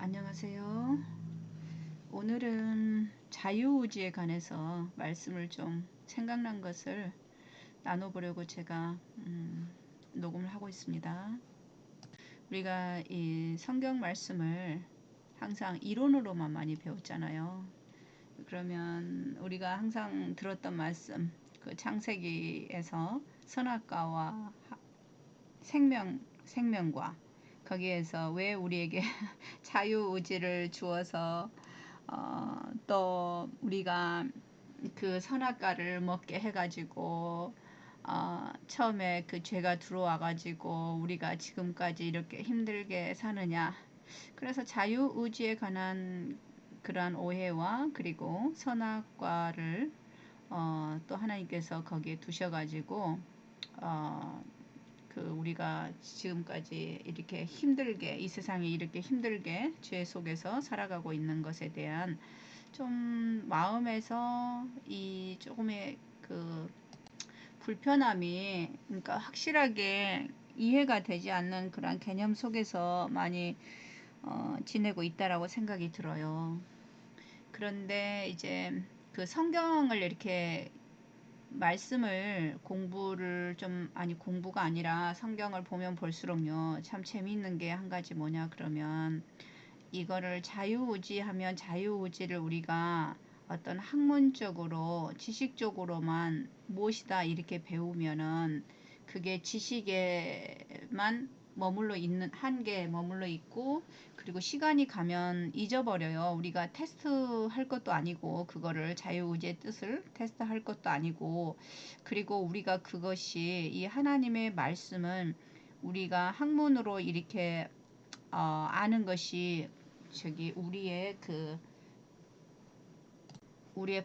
안녕하세요. 오늘은 자유의지에 관해서 말씀을 좀 생각난 것을 나눠보려고 제가 녹음을 하고 있습니다. 우리가 이 성경 말씀을 항상 이론으로만 많이 배웠잖아요. 그러면 우리가 항상 들었던 말씀, 그 창세기에서 선악과와 생명과 거기에서 왜 우리에게 자유의지를 주어서 또 우리가 그 선악과를 먹게 해가지고 처음에 그 죄가 들어와가지고 우리가 지금까지 이렇게 힘들게 사느냐. 그래서 자유의지에 관한 그러한 오해와 그리고 선악과를 또 하나님께서 거기에 두셔가지고 그 우리가 지금까지 이렇게 힘들게 이 세상에 이렇게 힘들게 죄 속에서 살아가고 있는 것에 대한 좀 마음에서 이 조금의 그 불편함이 그러니까 확실하게 이해가 되지 않는 그런 개념 속에서 많이 지내고 있다라고 생각이 들어요. 그런데 이제 그 성경을 이렇게 말씀을 공부를 좀 아니 공부가 아니라 성경을 보면 볼수록요 참 재미있는 게 한 가지 뭐냐 그러면 이거를 자유의지하면 자유의지를 우리가 어떤 학문적으로 지식적으로만 무엇이다 이렇게 배우면은 그게 지식에만 머물러 있는 한계에 머물러 있고 그리고 시간이 가면 잊어버려요. 우리가 테스트할 것도 아니고 그거를 자유의지의 뜻을 테스트할 것도 아니고 그리고 우리가 그것이 이 하나님의 말씀은 우리가 학문으로 이렇게 아는 것이 저기 우리의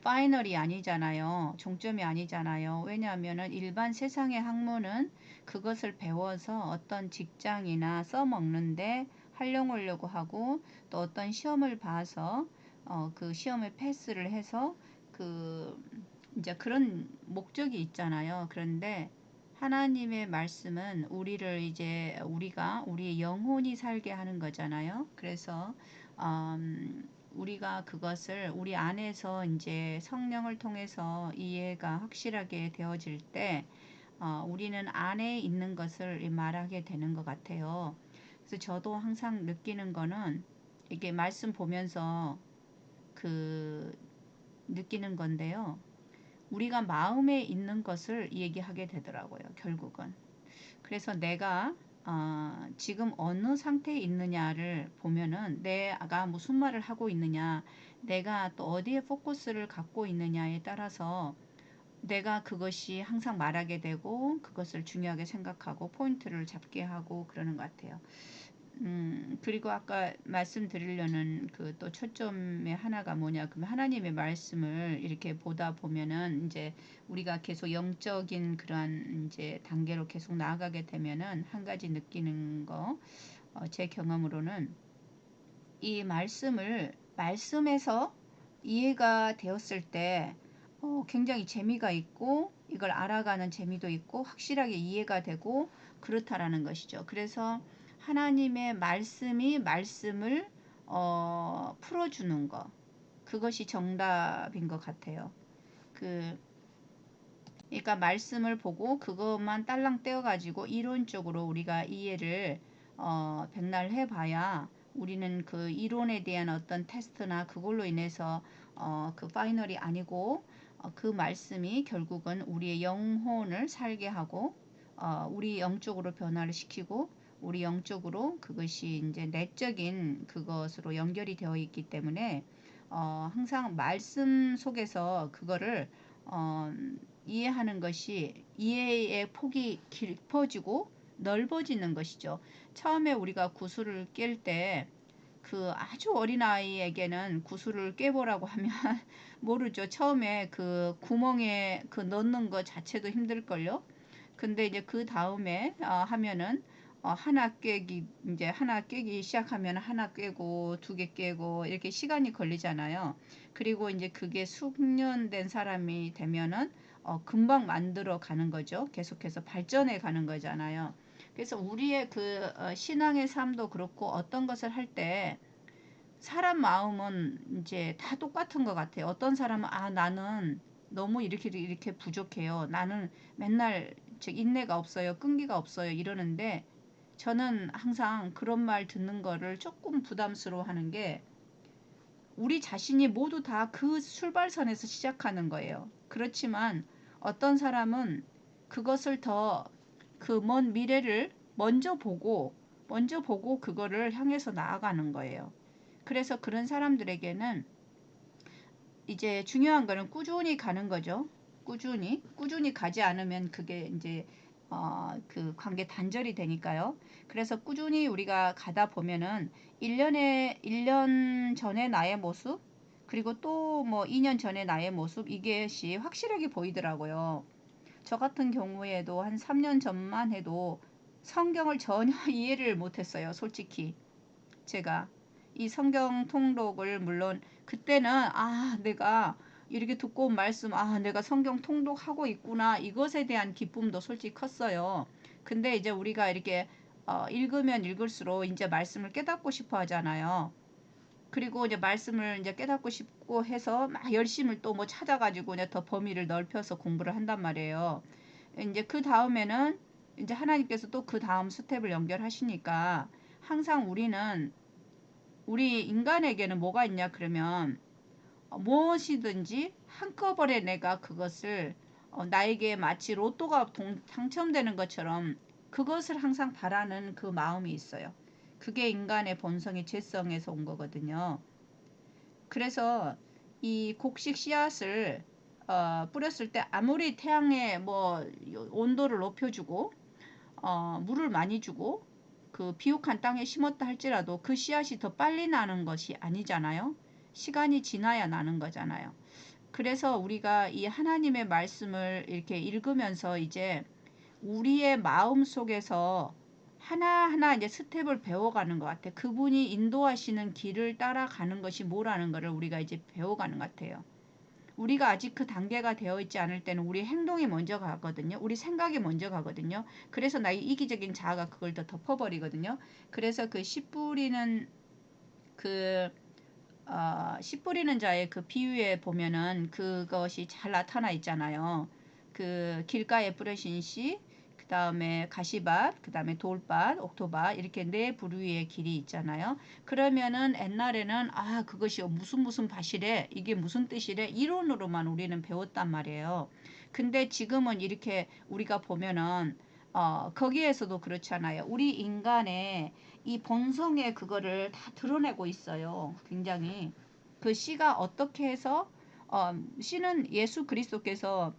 파이널이 아니잖아요. 종점이 아니잖아요. 왜냐하면은 일반 세상의 학문은 그것을 배워서 어떤 직장이나 써먹는데 활용하려고 하고 또 어떤 시험을 봐서 그 시험을 패스를 해서 그 이제 그런 목적이 있잖아요. 그런데 하나님의 말씀은 우리를 이제 우리가 우리의 영혼이 살게 하는 거잖아요. 그래서 우리가 그것을 우리 안에서 이제 성령을 통해서 이해가 확실하게 되어질 때 우리는 안에 있는 것을 말하게 되는 것 같아요. 그래서 저도 항상 느끼는 거는 이게 말씀 보면서 그 느끼는 건데요. 우리가 마음에 있는 것을 얘기하게 되더라고요. 결국은. 그래서 내가 지금 어느 상태에 있느냐를 보면은 내가 무슨 말을 하고 있느냐, 내가 또 어디에 포커스를 갖고 있느냐에 따라서 내가 그것이 항상 말하게 되고 그것을 중요하게 생각하고 포인트를 잡게 하고 그러는 것 같아요. 그리고 아까 말씀드리려는 그 또 초점의 하나가 뭐냐, 그러면 하나님의 말씀을 이렇게 보다 보면은 이제 우리가 계속 영적인 그러한 이제 단계로 계속 나아가게 되면은 한 가지 느끼는 거, 제 경험으로는 이 말씀에서 이해가 되었을 때 굉장히 재미가 있고 이걸 알아가는 재미도 있고 확실하게 이해가 되고 그렇다라는 것이죠. 그래서 하나님의 말씀이 말씀을 풀어주는 것 그것이 정답인 것 같아요. 그러니까 말씀을 보고 그것만 딸랑 떼어가지고 이론적으로 우리가 이해를 백날 해봐야 우리는 그 이론에 대한 어떤 테스트나 그걸로 인해서 그 파이널이 아니고 그 말씀이 결국은 우리의 영혼을 살게 하고 우리 영적으로 변화를 시키고 우리 영적으로 그것이 이제 내적인 그것으로 연결이 되어 있기 때문에 항상 말씀 속에서 그거를 이해하는 것이 이해의 폭이 깊어지고 넓어지는 것이죠. 처음에 우리가 구슬을 깰 때 그 아주 어린아이에게는 구슬을 깨보라고 하면 모르죠. 처음에 그 구멍에 그 넣는 것 자체도 힘들걸요. 근데 이제 그 다음에 하면은 하나 깨기 시작하면 하나 깨고 두 개 깨고 이렇게 시간이 걸리잖아요. 그리고 이제 그게 숙련된 사람이 되면은 금방 만들어 가는 거죠. 계속해서 발전해 가는 거잖아요. 그래서 우리의 그 신앙의 삶도 그렇고 어떤 것을 할 때 사람 마음은 이제 다 똑같은 것 같아요. 어떤 사람은 아 나는 너무 이렇게 부족해요. 나는 맨날 즉 인내가 없어요. 끈기가 없어요. 이러는데 저는 항상 그런 말 듣는 거를 조금 부담스러워하는 게 우리 자신이 모두 다 그 출발선에서 시작하는 거예요. 그렇지만 어떤 사람은 그것을 더 그 먼 미래를 먼저 보고 그거를 향해서 나아가는 거예요. 그래서 그런 사람들에게는 이제 중요한 거는 꾸준히 가는 거죠. 꾸준히 가지 않으면 그게 이제 그 관계 단절이 되니까요. 그래서 꾸준히 우리가 가다 보면은 1년 전에 나의 모습, 그리고 또 뭐 2년 전에 나의 모습, 이것이 확실하게 보이더라고요. 저 같은 경우에도 한 3년 전만 해도 성경을 전혀 이해를 못했어요. 솔직히. 제가 이 성경 통독을 물론 그때는 아 내가 이렇게 두꺼운 말씀 아 내가 성경 통독하고 있구나 이것에 대한 기쁨도 솔직히 컸어요. 근데 이제 우리가 이렇게 읽으면 읽을수록 이제 말씀을 깨닫고 싶어 하잖아요. 그리고 이제 말씀을 이제 깨닫고 싶고 해서 막 열심을 또 뭐 찾아가지고 이제 더 범위를 넓혀서 공부를 한단 말이에요. 이제 그 다음에는 이제 하나님께서 또 그 다음 스텝을 연결하시니까 항상 우리 인간에게는 뭐가 있냐 그러면 무엇이든지 한꺼번에 내가 그것을 나에게 마치 로또가 당첨되는 것처럼 그것을 항상 바라는 그 마음이 있어요. 그게 인간의 본성의 죄성에서 온 거거든요. 그래서 이 곡식 씨앗을 뿌렸을 때 아무리 태양의 뭐 온도를 높여주고 물을 많이 주고 그 비옥한 땅에 심었다 할지라도 그 씨앗이 더 빨리 나는 것이 아니잖아요. 시간이 지나야 나는 거잖아요. 그래서 우리가 이 하나님의 말씀을 이렇게 읽으면서 이제 우리의 마음 속에서 하나하나 이제 스텝을 배워가는 것 같아요. 그분이 인도하시는 길을 따라가는 것이 뭐라는 것을 우리가 이제 배워가는 것 같아요. 우리가 아직 그 단계가 되어 있지 않을 때는 우리 행동이 먼저 가거든요. 우리 생각이 먼저 가거든요. 그래서 나의 이기적인 자아가 그걸 더 덮어버리거든요. 그래서 그 그 씨 뿌리는 자의 그 비유에 보면은 그것이 잘 나타나 있잖아요. 그 길가에 뿌려진 씨, 그 다음에 가시밭, 그 다음에 돌밭, 옥토밭 이렇게 네 부류의 길이 있잖아요. 그러면은 옛날에는 아 그것이 무슨 밭이래, 이게 무슨 뜻이래 이론으로만 우리는 배웠단 말이에요. 근데 지금은 이렇게 우리가 보면은 거기에서도 그렇잖아요. 우리 인간의 이 본성의 그거를 다 드러내고 있어요. 굉장히. 그 씨가 어떻게 해서 씨는 예수 그리스도께서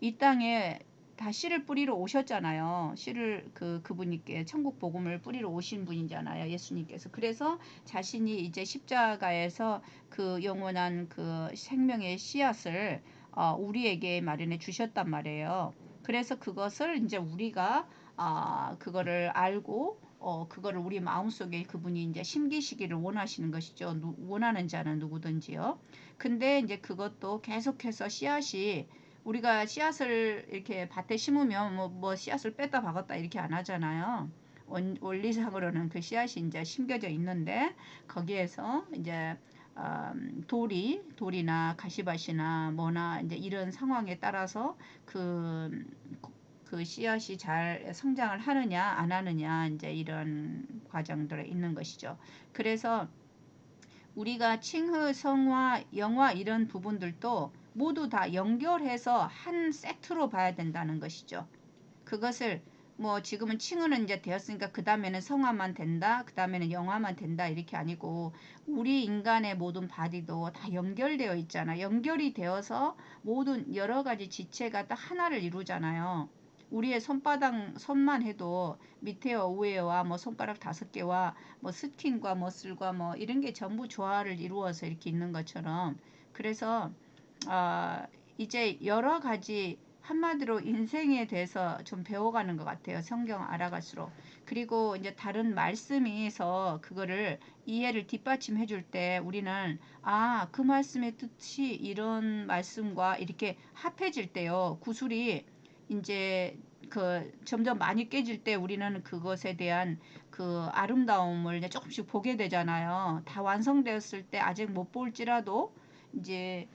이 땅에 다 씨를 뿌리러 오셨잖아요. 씨를 그분께 천국 복음을 뿌리러 오신 분이잖아요. 예수님께서. 그래서 자신이 이제 십자가에서 그 영원한 그 생명의 씨앗을 우리에게 마련해 주셨단 말이에요. 그래서 그것을 이제 우리가 그거를 알고 그거를 우리 마음속에 그분이 이제 심기시기를 원하시는 것이죠. 원하는 자는 누구든지요. 근데 이제 그것도 계속해서 씨앗이 우리가 씨앗을 이렇게 밭에 심으면 뭐 씨앗을 뺐다 박았다 이렇게 안 하잖아요. 원리상으로는 그 씨앗이 이제 심겨져 있는데 거기에서 이제 돌이나 가시밭이나 뭐나 이제 이런 상황에 따라서 그, 그 씨앗이 잘 성장을 하느냐 안 하느냐 이제 이런 과정들이 있는 것이죠. 그래서 우리가 칭의, 성화, 영화 이런 부분들도 모두 다 연결해서 한 세트로 봐야 된다는 것이죠. 그것을 뭐 지금은 칭의는 이제 되었으니까 그 다음에는 성화만 된다, 그 다음에는 영화만 된다 이렇게 아니고 우리 인간의 모든 바디도 다 연결되어 있잖아. 연결이 되어서 모든 여러 가지 지체가 딱 하나를 이루잖아요. 우리의 손만 해도 밑에와 위에와 뭐 손가락 5개와 뭐 스킨과 머슬과 뭐 이런 게 전부 조화를 이루어서 이렇게 있는 것처럼 그래서 아, 이제 여러 가지 한마디로 인생에 대해서 좀 배워가는 것 같아요. 성경 알아갈수록. 그리고 이제 다른 말씀에서 그거를 이해를 뒷받침해 줄 때 우리는 아, 그 말씀의 뜻이 이런 말씀과 이렇게 합해질 때요. 구술이 이제 그 점점 많이 깨질 때 우리는 그것에 대한 그 아름다움을 이제 조금씩 보게 되잖아요. 다 완성되었을 때 아직 못 볼지라도 이제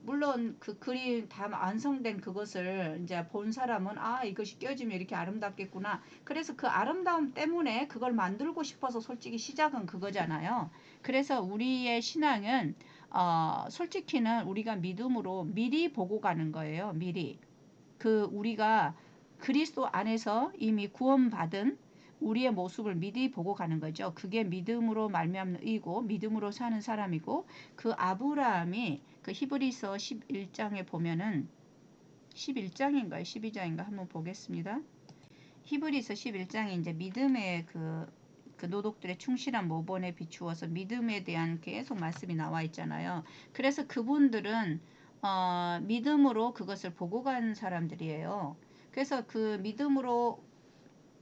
물론 그 그림 다 완성된 그것을 이제 본 사람은 아 이것이 깨지면 이렇게 아름답겠구나. 그래서 그 아름다움 때문에 그걸 만들고 싶어서 솔직히 시작은 그거잖아요. 그래서 우리의 신앙은 솔직히는 우리가 믿음으로 미리 보고 가는 거예요. 미리. 그 우리가 그리스도 안에서 이미 구원받은 우리의 모습을 미리 보고 가는 거죠. 그게 믿음으로 말미암는 의고 믿음으로 사는 사람이고 그 아브라함이 그 히브리서 11장에 보면은 11장인가요? 12장인가 한번 보겠습니다. 히브리서 11장에 이제 믿음의 그 노독들의 충실한 모본에 비추어서 믿음에 대한 계속 말씀이 나와 있잖아요. 그래서 그분들은 믿음으로 그것을 보고 간 사람들이에요. 그래서 그 믿음으로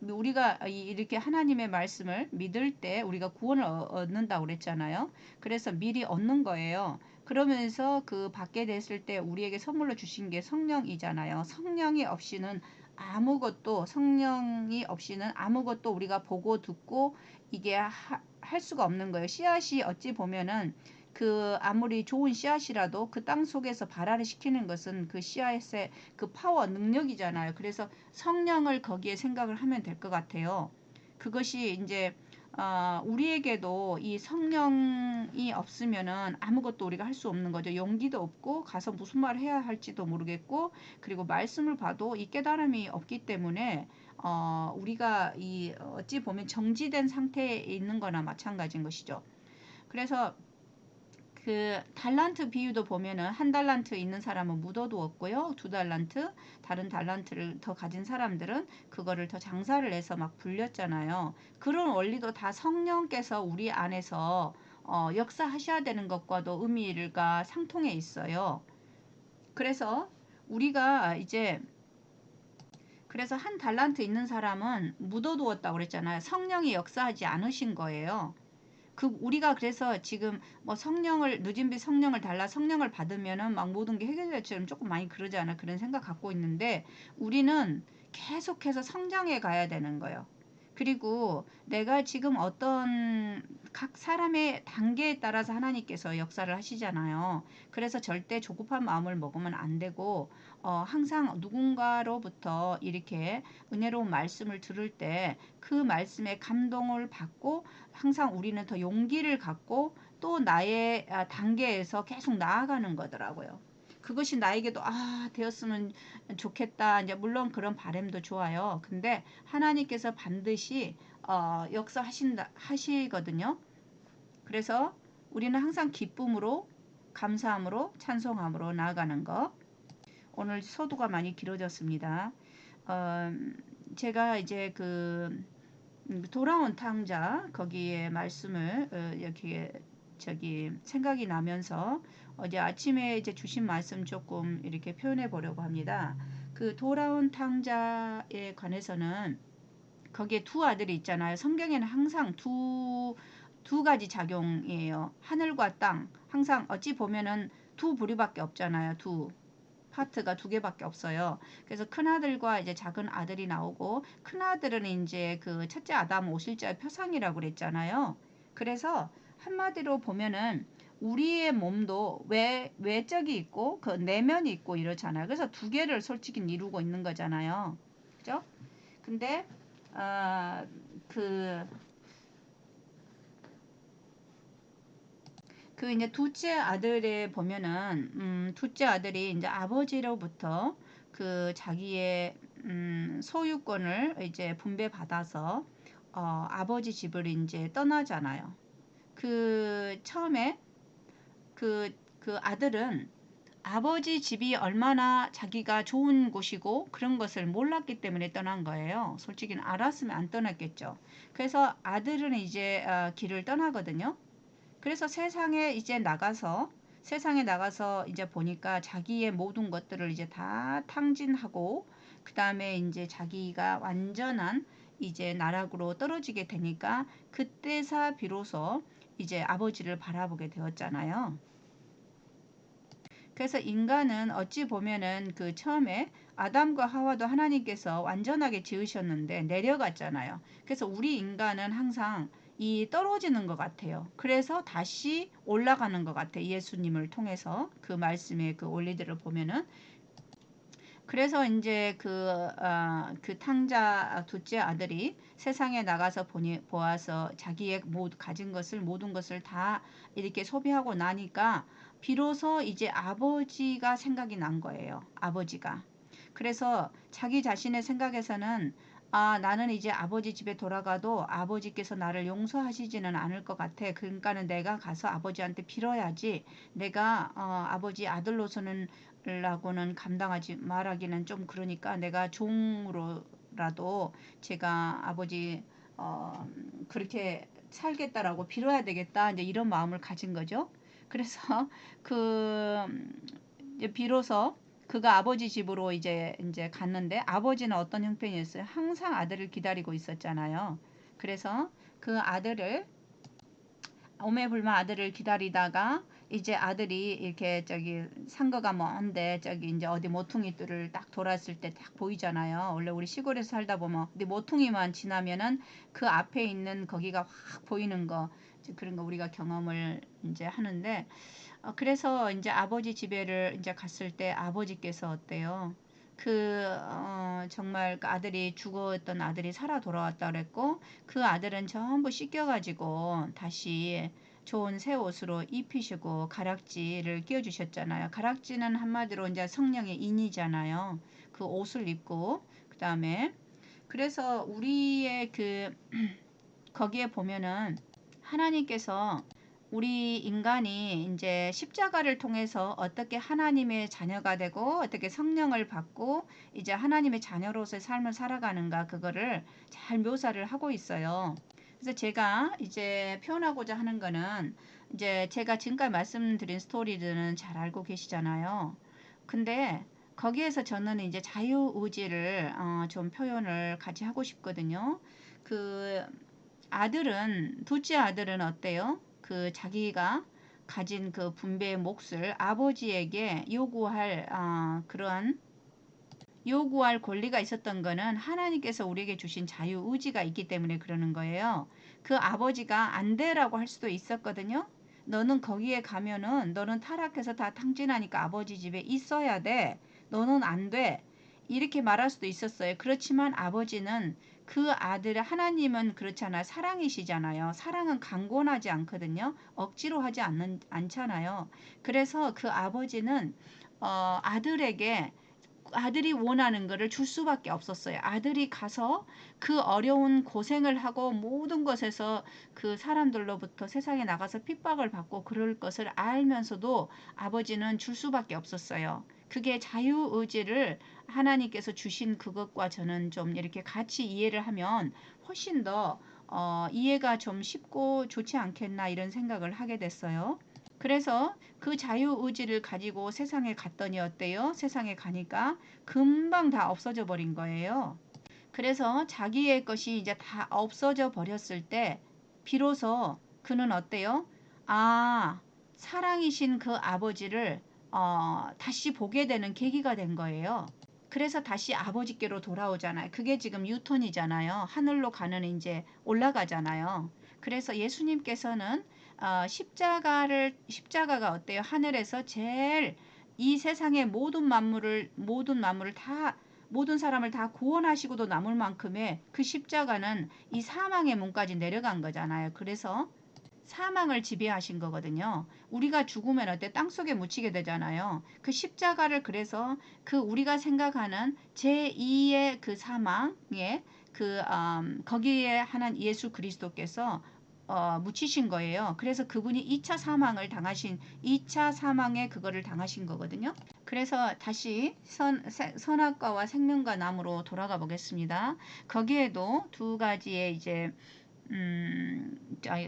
우리가 이렇게 하나님의 말씀을 믿을 때 우리가 구원을 얻는다고 그랬잖아요. 그래서 미리 얻는 거예요. 그러면서 그 받게 됐을 때 우리에게 선물로 주신 게 성령이잖아요. 성령이 없이는 아무것도 우리가 보고 듣고 이게 할 수가 없는 거예요. 씨앗이 어찌 보면은 그 아무리 좋은 씨앗이라도 그 땅 속에서 발화를 시키는 것은 그 씨앗의 그 파워 능력이잖아요. 그래서 성령을 거기에 생각을 하면 될 것 같아요. 그것이 이제 우리에게도 이 성령이 없으면은 아무것도 우리가 할 수 없는 거죠. 용기도 없고 가서 무슨 말 해야 할지도 모르겠고 그리고 말씀을 봐도 이 깨달음이 없기 때문에 우리가 이 어찌 보면 정지된 상태에 있는 거나 마찬가지인 것이죠. 그래서 그 달란트 비유도 보면은 한 달란트 있는 사람은 묻어두었고요. 두 달란트 다른 달란트를 더 가진 사람들은 그거를 더 장사를 해서 막 불렸잖아요. 그런 원리도 다 성령께서 우리 안에서 역사하셔야 되는 것과도 의미가 상통해 있어요. 그래서 우리가 이제 그래서 한 달란트 있는 사람은 묻어두었다고 그랬잖아요. 성령이 역사하지 않으신 거예요. 우리가 그래서 지금 뭐 성령을 늦은 빛 성령을 달라 성령을 받으면은 막 모든 게 해결될 처럼 조금 많이 그러지 않아 그런 생각 갖고 있는데 우리는 계속해서 성장해 가야 되는 거예요. 그리고 내가 지금 어떤 각 사람의 단계에 따라서 하나님께서 역사를 하시잖아요. 그래서 절대 조급한 마음을 먹으면 안 되고 항상 누군가로부터 이렇게 은혜로운 말씀을 들을 때 그 말씀에 감동을 받고 항상 우리는 더 용기를 갖고 또 나의 단계에서 계속 나아가는 거더라고요. 그것이 나에게도 되었으면 좋겠다. 이제 물론 그런 바람도 좋아요. 근데 하나님께서 반드시 하시거든요. 그래서 우리는 항상 기쁨으로 감사함으로 찬송함으로 나아가는 것. 오늘 서두가 많이 길어졌습니다. 제가 이제 그 돌아온 탕자 거기에 말씀을 이렇게 생각이 나면서 어제 아침에 이제 주신 말씀 조금 이렇게 표현해 보려고 합니다. 그 돌아온 탕자에 관해서는 거기에 두 아들이 있잖아요. 성경에는 항상 두 가지 작용이에요. 하늘과 땅. 항상 어찌 보면은 두 부류밖에 없잖아요. 두 파트가 두 개밖에 없어요. 그래서 큰 아들과 이제 작은 아들이 나오고 큰 아들은 이제 그 첫째 아담 오실자의 표상이라고 그랬잖아요. 그래서 한마디로 보면은 우리의 몸도 외적이 있고 그 내면이 있고 이렇잖아요. 그래서 두 개를 솔직히 이루고 있는 거잖아요. 그죠? 근데 그 이제 둘째 아들에 보면은 둘째 아들이 이제 아버지로부터 그 자기의 소유권을 이제 분배받아서 아버지 집을 이제 떠나잖아요. 그 처음에 그 아들은 아버지 집이 얼마나 자기가 좋은 곳이고 그런 것을 몰랐기 때문에 떠난 거예요. 솔직히는 알았으면 안 떠났겠죠. 그래서 아들은 이제 길을 떠나거든요. 그래서 세상에 나가서 이제 보니까 자기의 모든 것들을 이제 다 탕진하고 그 다음에 이제 자기가 완전한 이제 나락으로 떨어지게 되니까 그때서 비로소 이제 아버지를 바라보게 되었잖아요. 그래서 인간은 어찌 보면은 그 처음에 아담과 하와도 하나님께서 완전하게 지으셨는데 내려갔잖아요. 그래서 우리 인간은 항상 이 떨어지는 것 같아요. 그래서 다시 올라가는 것 같아요. 예수님을 통해서 그 말씀의 그 원리들을 보면은. 그래서 이제 그 탕자 둘째 아들이 세상에 나가서 보아서 자기의 가진 것을 모든 것을 다 이렇게 소비하고 나니까 비로소 이제 아버지가 생각이 난 거예요. 아버지가. 그래서 자기 자신의 생각에서는 나는 이제 아버지 집에 돌아가도 아버지께서 나를 용서하시지는 않을 것 같아. 그러니까는 내가 가서 아버지한테 빌어야지. 내가 아버지 아들로서는 라고는 감당하지 말하기는 좀 그러니까 내가 종으로라도 제가 아버지 그렇게 살겠다라고 빌어야 되겠다. 이제 이런 마음을 가진 거죠. 그래서 그 비로소 그가 아버지 집으로 이제 갔는데 아버지는 어떤 형편이었어요? 항상 아들을 기다리고 있었잖아요. 그래서 그 아들을 오매불만 아들을 기다리다가 이제 아들이 이렇게 저기 상거가 먼데 저기 이제 어디 모퉁이들을 딱 돌았을 때 딱 보이잖아요. 원래 우리 시골에서 살다 보면 근데 모퉁이만 지나면은 그 앞에 있는 거기가 확 보이는 거 그런 거 우리가 경험을 이제 하는데 그래서 이제 아버지 집에를 이제 갔을 때 아버지께서 어때요? 정말 그 아들이 죽었던 아들이 살아 돌아왔다 그랬고 그 아들은 전부 씻겨가지고 다시 좋은 새 옷으로 입히시고 가락지를 끼워주셨잖아요. 가락지는 한마디로 이제 성령의 인이잖아요. 그 옷을 입고 그 다음에 그래서 우리의 거기에 보면은 하나님께서 우리 인간이 이제 십자가를 통해서 어떻게 하나님의 자녀가 되고 어떻게 성령을 받고 이제 하나님의 자녀로서의 삶을 살아가는가 그거를 잘 묘사를 하고 있어요. 그래서 제가 이제 표현하고자 하는 거는 이제 제가 지금까지 말씀드린 스토리들은 잘 알고 계시잖아요. 근데 거기에서 저는 이제 자유의지를 좀 표현을 같이 하고 싶거든요. 그 둘째 아들은 어때요? 그 자기가 가진 그 분배의 몫을 아버지에게 요구할 권리가 있었던 거는 하나님께서 우리에게 주신 자유의지가 있기 때문에 그러는 거예요. 그 아버지가 안 돼라고 할 수도 있었거든요. 너는 거기에 가면은 너는 타락해서 다 탕진하니까 아버지 집에 있어야 돼. 너는 안 돼. 이렇게 말할 수도 있었어요. 그렇지만 아버지는 그 아들의 하나님은 그렇잖아요. 사랑이시잖아요. 사랑은 강권하지 않거든요. 억지로 하지 않잖아요. 그래서 그 아버지는 아들에게 아들이 원하는 거를 줄 수밖에 없었어요. 아들이 가서 그 어려운 고생을 하고 모든 것에서 그 사람들로부터 세상에 나가서 핍박을 받고 그럴 것을 알면서도 아버지는 줄 수밖에 없었어요. 그게 자유의지를 하나님께서 주신 그것과 저는 좀 이렇게 같이 이해를 하면 훨씬 더 이해가 좀 쉽고 좋지 않겠나 이런 생각을 하게 됐어요. 그래서 그 자유의지를 가지고 세상에 갔더니 어때요? 세상에 가니까 금방 다 없어져 버린 거예요. 그래서 자기의 것이 이제 다 없어져 버렸을 때 비로소 그는 어때요? 아, 사랑이신 그 아버지를 다시 보게 되는 계기가 된 거예요. 그래서 다시 아버지께로 돌아오잖아요. 그게 지금 유턴이잖아요. 하늘로 가는 이제 올라가잖아요. 그래서 예수님께서는 십자가가 어때요? 하늘에서 제일 이 세상의 모든 만물을 다 모든 사람을 다 구원하시고도 남을 만큼의 그 십자가는 이 사망의 문까지 내려간 거잖아요. 그래서 사망을 지배하신 거거든요. 우리가 죽으면 어때? 땅속에 묻히게 되잖아요. 그 십자가를 그래서 그 우리가 생각하는 제2의 그 사망에 거기에 하나님 예수 그리스도께서 묻히신 거예요. 그래서 그분이 2차 사망에 그거를 당하신 거거든요. 그래서 다시 선악과와 생명과 나무로 돌아가 보겠습니다. 거기에도 두 가지의 이제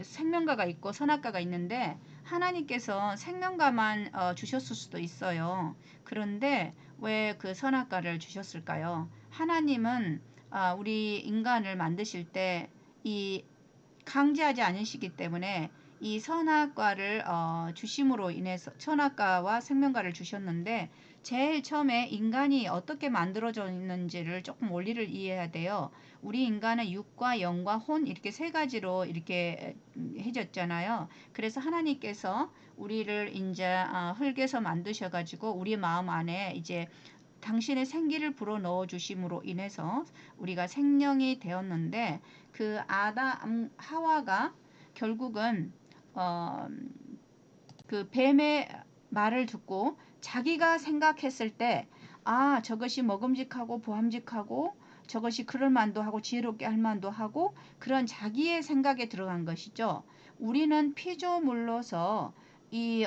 생명과가 있고 선악과가 있는데 하나님께서 생명과만 주셨을 수도 있어요. 그런데 왜 그 선악과를 주셨을까요? 하나님은 우리 인간을 만드실 때 이 강제하지 않으시기 때문에 이 선악과를 주심으로 인해서 선악과와 생명과를 주셨는데 제일 처음에 인간이 어떻게 만들어져 있는지를 조금 원리를 이해해야 돼요. 우리 인간은 육과 영과 혼 이렇게 세 가지로 이렇게 해졌잖아요. 그래서 하나님께서 우리를 이제 흙에서 만드셔가지고 우리 마음 안에 이제 당신의 생기를 불어 넣어 주심으로 인해서 우리가 생명이 되었는데 그 아담 하와가 결국은 어, 그 뱀의 말을 듣고 자기가 생각했을 때 아, 저것이 먹음직하고 보함직하고 저것이 그럴 만도 하고 지혜롭게 할 만도 하고 그런 자기의 생각에 들어간 것이죠. 우리는 피조물로서 이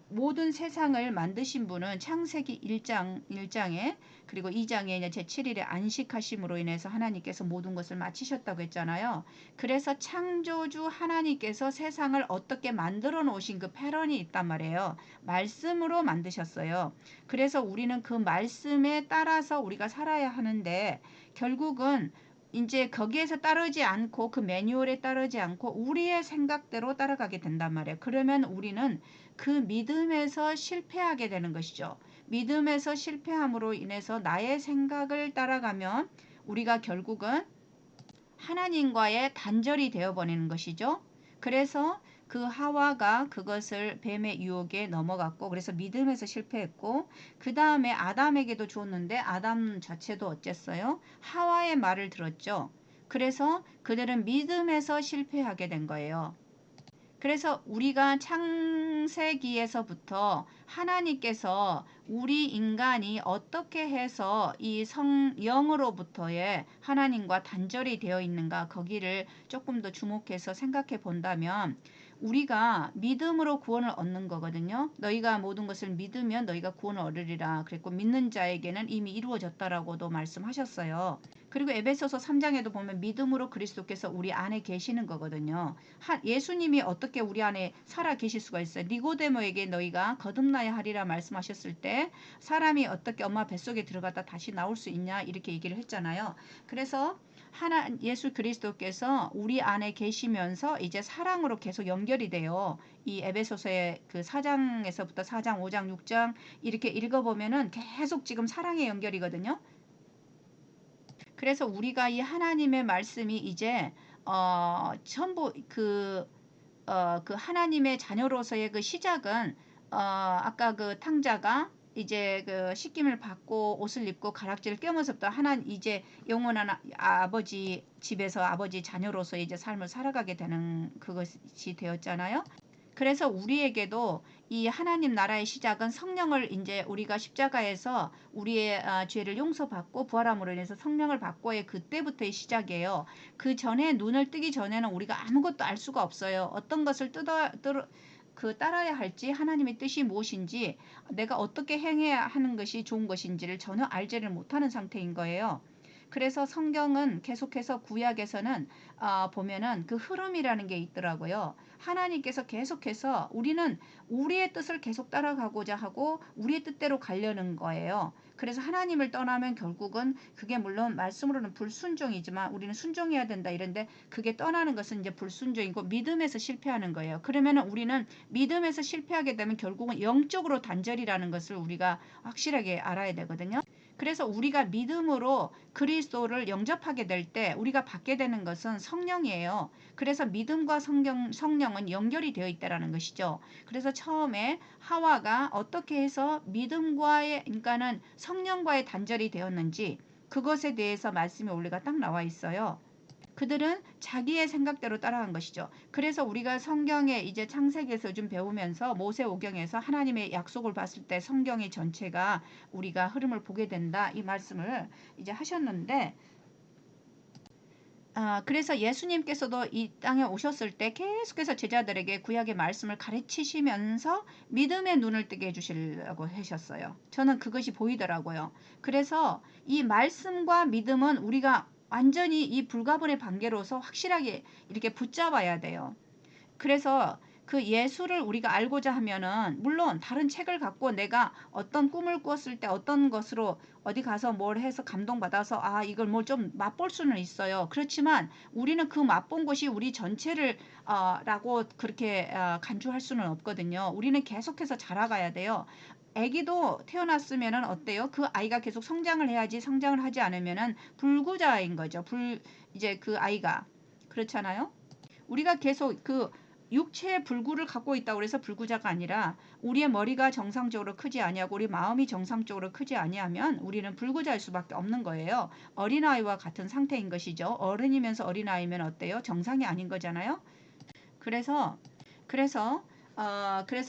모든 세상을 만드신 분은 창세기 1장에 그리고 2장에 이제 제7일에 안식하심으로 인해서 하나님께서 모든 것을 마치셨다고 했잖아요. 그래서 창조주 하나님께서 세상을 어떻게 만들어 놓으신 그 패런이 있단 말이에요. 말씀으로 만드셨어요. 그래서 우리는 그 말씀에 따라서 우리가 살아야 하는데 결국은 이제 거기에서 따르지 않고 그 매뉴얼에 따르지 않고 우리의 생각대로 따라가게 된단 말이에요. 그러면 우리는 그 믿음에서 실패하게 되는 것이죠. 믿음에서 실패함으로 인해서 나의 생각을 따라가면 우리가 결국은 하나님과의 단절이 되어버리는 것이죠. 그래서 그 하와가 그것을 뱀의 유혹에 넘어갔고 그래서 믿음에서 실패했고 그 다음에 아담에게도 줬는데 아담 자체도 어쨌어요? 하와의 말을 들었죠. 그래서 그들은 믿음에서 실패하게 된 거예요. 그래서 우리가 창세기에서부터 하나님께서 우리 인간이 어떻게 해서 이 영으로부터의 하나님과 단절이 되어 있는가 거기를 조금 더 주목해서 생각해 본다면 우리가 믿음으로 구원을 얻는 거거든요. 너희가 모든 것을 믿으면 너희가 구원을 얻으리라 그랬고 믿는 자에게는 이미 이루어졌다라고도 말씀하셨어요. 그리고 에베소서 3장에도 보면 믿음으로 그리스도께서 우리 안에 계시는 거거든요. 예수님이 어떻게 우리 안에 살아 계실 수가 있어요. 니고데모에게 너희가 거듭나야 하리라 말씀하셨을 때 사람이 어떻게 엄마 뱃속에 들어갔다 다시 나올 수 있냐 이렇게 얘기를 했잖아요. 그래서 예수 그리스도께서 우리 안에 계시면서 이제 사랑으로 계속 연결이 돼요. 이 에베소서의 그 4장에서부터 4장, 5장, 6장 이렇게 읽어보면은 계속 지금 사랑의 연결이거든요. 그래서 우리가 이 하나님의 말씀이 이제 전부 그 하나님의 자녀로서의 그 시작은 아까 그 탕자가 이제 그 씻김을 받고 옷을 입고 가락지를 껴면서부터 이제 영원한 아버지 집에서 아버지 자녀로서 이제 삶을 살아가게 되는 그것이 되었잖아요. 그래서 우리에게도 이 하나님 나라의 시작은 성령을 이제 우리가 십자가에서 우리의 죄를 용서받고 부활함으로 인해서 성령을 받고의 그때부터의 시작이에요. 그 전에 눈을 뜨기 전에는 우리가 아무것도 알 수가 없어요. 어떤 것을 따라야 할지 하나님의 뜻이 무엇인지 내가 어떻게 행해야 하는 것이 좋은 것인지를 전혀 알지를 못하는 상태인 거예요. 그래서 성경은 계속해서 구약에서는 보면은 그 흐름이라는 게 있더라고요. 하나님께서 계속해서 우리는 우리의 뜻을 계속 따라가고자 하고 우리의 뜻대로 가려는 거예요. 그래서 하나님을 떠나면 결국은 그게 물론 말씀으로는 불순종이지만 우리는 순종해야 된다 이런데 그게 떠나는 것은 이제 불순종이고 믿음에서 실패하는 거예요. 그러면 우리는 믿음에서 실패하게 되면 결국은 영적으로 단절이라는 것을 우리가 확실하게 알아야 되거든요. 그래서 우리가 믿음으로 그리스도를 영접하게 될 때 우리가 받게 되는 것은 성령이에요. 그래서 믿음과 성령은 연결이 되어 있다라는 것이죠. 그래서 처음에 하와가 어떻게 해서 믿음과의 그러니까는 성령과의 단절이 되었는지 그것에 대해서 말씀이 원리가 딱 나와 있어요. 그들은 자기의 생각대로 따라간 것이죠. 그래서 우리가 성경에 이제 창세기에서 좀 배우면서 모세오경에서 하나님의 약속을 봤을 때 성경의 전체가 우리가 흐름을 보게 된다 이 말씀을 이제 하셨는데 그래서 예수님께서도 이 땅에 오셨을 때 계속해서 제자들에게 구약의 말씀을 가르치시면서 믿음의 눈을 뜨게 해주시려고 하셨어요. 저는 그것이 보이더라고요. 그래서 이 말씀과 믿음은 우리가 완전히 이 불가분의 관계로서 확실하게 이렇게 붙잡아야 돼요. 그래서 그 예수를 우리가 알고자 하면은 물론 다른 책을 갖고 내가 어떤 꿈을 꾸었을 때 어떤 것으로 어디 가서 뭘 해서 감동받아서 아 이걸 뭘 좀 맛볼 수는 있어요. 그렇지만 우리는 그 맛본 것이 우리 전체를 라고 그렇게 간주할 수는 없거든요. 우리는 계속해서 자라가야 돼요. 아기도 태어났으면은 어때요? 그 아이가 계속 성장을 해야지 성장을 하지 않으면은 불구자인 거죠. 이제 그 아이가 그렇잖아요. 우리가 계속 그 육체의 불구를 갖고 있다고 그래서 불구자가 아니라 우리의 머리가 정상적으로 크지 아니하고 우리 마음이 정상적으로 크지 아니하면 우리는 불구자일 수밖에 없는 거예요. 어린아이와 같은 상태인 것이죠. 어른이면서 어린아이면 어때요? 정상이 아닌 거잖아요. 그래서 그래서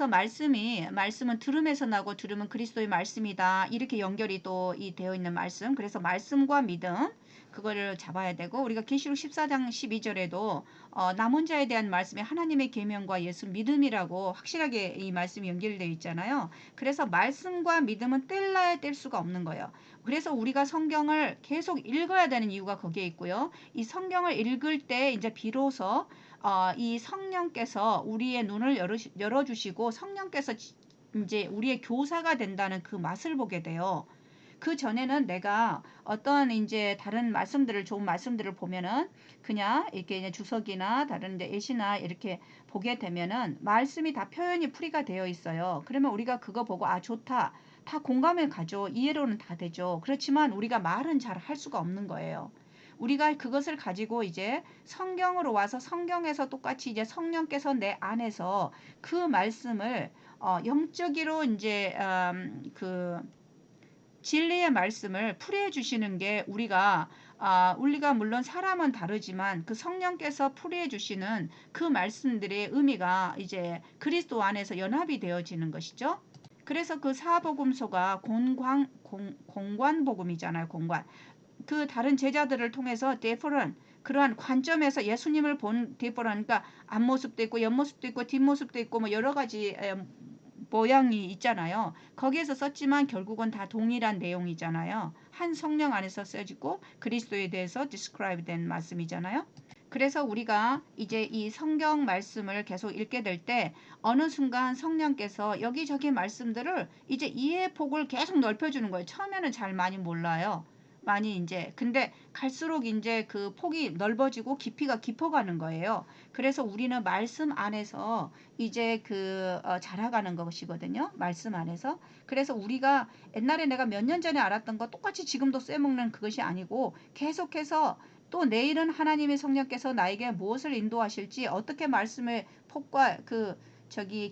말씀은 들음에서 나고 들음은 그리스도의 말씀이다. 이렇게 연결이 또 되어 있는 말씀. 그래서 말씀과 믿음 그거를 잡아야 되고 우리가 계시록 14장 12절에도 남은 자에 대한 말씀이 하나님의 계명과 예수 믿음이라고 확실하게 이 말씀이 연결되어 있잖아요. 그래서 말씀과 믿음은 뗄래야 뗄 수가 없는 거예요. 그래서 우리가 성경을 계속 읽어야 되는 이유가 거기에 있고요. 이 성경을 읽을 때 이제 비로소 이 성령께서 우리의 눈을 열어주시고 성령께서 이제 우리의 교사가 된다는 그 맛을 보게 돼요. 그 전에는 내가 어떤 이제 다른 말씀들을 좋은 말씀들을 보면은 그냥 이렇게 이제 주석이나 다른 이제 예시나 이렇게 보게 되면은 말씀이 다 표현이 풀이가 되어 있어요. 그러면 우리가 그거 보고 아 좋다. 다 공감을 가죠. 이해로는 다 되죠. 그렇지만 우리가 말은 잘 할 수가 없는 거예요. 우리가 그것을 가지고 이제 성경으로 와서 성경에서 똑같이 이제 성령께서 내 안에서 그 말씀을 영적으로 이제 그 진리의 말씀을 풀이해 주시는 게 우리가 물론 사람은 다르지만 그 성령께서 풀이해 주시는 그 말씀들의 의미가 이제 그리스도 안에서 연합이 되어지는 것이죠. 그래서 그 사복음서가 공관복음이잖아요. 공관. 그 다른 제자들을 통해서 different 그러한 관점에서 예수님을 본 different 그러니까 앞모습도 있고 옆모습도 있고 뒷모습도 있고 뭐 여러 가지 모양이 있잖아요. 거기에서 썼지만 결국은 다 동일한 내용이잖아요. 한 성령 안에서 써지고 그리스도에 대해서 describe 된 말씀이잖아요. 그래서 우리가 이제 이 성경 말씀을 계속 읽게 될 때 어느 순간 성령께서 여기저기 말씀들을 이제 이해의 폭을 계속 넓혀주는 거예요. 처음에는 잘 많이 몰라요. 많이 이제 근데 갈수록 이제 그 폭이 넓어지고 깊이가 깊어가는 거예요. 그래서 우리는 말씀 안에서 이제 자라가는 것이거든요. 말씀 안에서. 그래서 우리가 옛날에 내가 몇 년 전에 알았던 거 똑같이 지금도 쇠먹는 그것이 아니고 계속해서 또 내일은 하나님의 성령께서 나에게 무엇을 인도하실지 어떻게 말씀의 폭과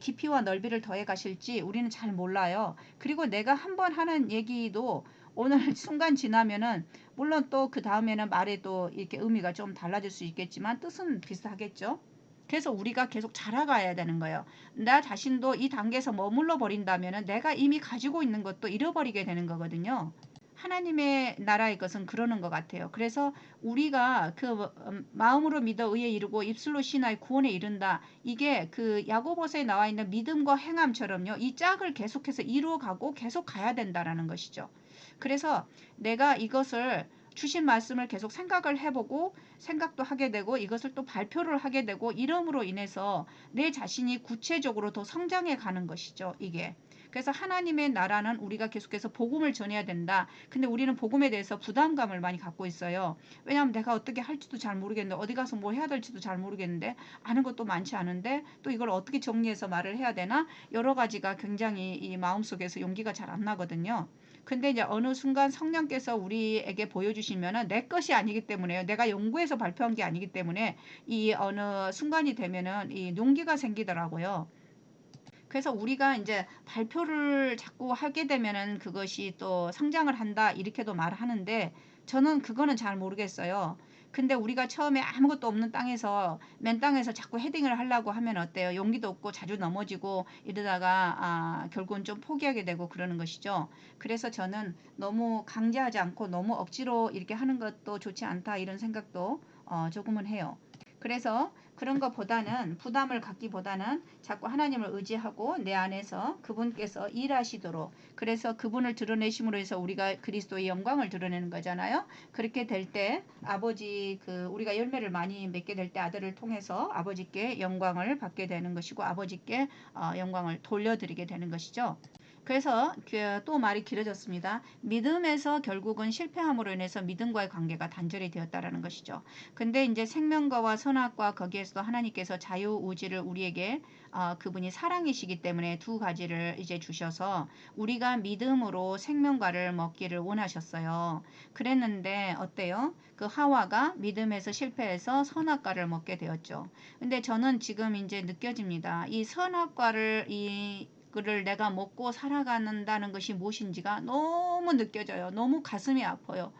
깊이와 넓이를 더해 가실지 우리는 잘 몰라요. 그리고 내가 한번 하는 얘기도 오늘 순간 지나면은 물론 또 그 다음에는 말에 또 이렇게 의미가 좀 달라질 수 있겠지만 뜻은 비슷하겠죠. 그래서 우리가 계속 자라가야 되는 거예요. 나 자신도 이 단계에서 머물러 버린다면은 내가 이미 가지고 있는 것도 잃어버리게 되는 거거든요. 하나님의 나라의 것은 그러는 것 같아요. 그래서 우리가 마음으로 믿어 의에 이르고 입술로 신하여 구원에 이른다. 이게 그 야고보서에 나와 있는 믿음과 행함처럼요. 이 짝을 계속해서 이루어가고 계속 가야 된다라는 것이죠. 그래서 내가 이것을 주신 말씀을 계속 생각을 해보고 생각도 하게 되고 이것을 또 발표를 하게 되고 이름으로 인해서 내 자신이 구체적으로 더 성장해 가는 것이죠. 이게. 그래서 하나님의 나라는 우리가 계속해서 복음을 전해야 된다. 근데 우리는 복음에 대해서 부담감을 많이 갖고 있어요. 왜냐하면 내가 어떻게 할지도 잘 모르겠는데 어디 가서 뭐 해야 될지도 잘 모르겠는데 아는 것도 많지 않은데 또 이걸 어떻게 정리해서 말을 해야 되나 여러 가지가 굉장히 이 마음속에서 용기가 잘 안 나거든요. 근데 이제 어느 순간 성령께서 우리에게 보여주시면은 내 것이 아니기 때문에요. 내가 연구해서 발표한 게 아니기 때문에 이 어느 순간이 되면은 이 용기가 생기더라고요. 그래서 우리가 이제 발표를 자꾸 하게 되면은 그것이 또 성장을 한다 이렇게도 말하는데 저는 그거는 잘 모르겠어요. 근데 우리가 처음에 아무것도 없는 땅에서 맨 땅에서 자꾸 헤딩을 하려고 하면 어때요? 용기도 없고 자주 넘어지고 이러다가 결국은 좀 포기하게 되고 그러는 것이죠. 그래서 저는 너무 강제하지 않고 너무 억지로 이렇게 하는 것도 좋지 않다 이런 생각도 조금은 해요. 그래서 그런 것보다는 부담을 갖기보다는 자꾸 하나님을 의지하고 내 안에서 그분께서 일하시도록, 그래서 그분을 드러내심으로 해서 우리가 그리스도의 영광을 드러내는 거잖아요. 그렇게 될 때 아버지 우리가 열매를 많이 맺게 될 때 아들을 통해서 아버지께 영광을 받게 되는 것이고 아버지께 영광을 돌려드리게 되는 것이죠. 그래서 또 말이 길어졌습니다. 믿음에서 결국은 실패함으로 인해서 믿음과의 관계가 단절이 되었다라는 것이죠. 근데 이제 생명과와 선악과 거기에서도 하나님께서 자유의지를 우리에게 그분이 사랑이시기 때문에 두 가지를 이제 주셔서 우리가 믿음으로 생명과를 먹기를 원하셨어요. 그랬는데 어때요? 그 하와가 믿음에서 실패해서 선악과를 먹게 되었죠. 근데 저는 지금 이제 느껴집니다. 이 선악과를 그를 내가 먹고 살아간다는 것이 무엇인지가 너무 느껴져요. 너무 가슴이 아파요.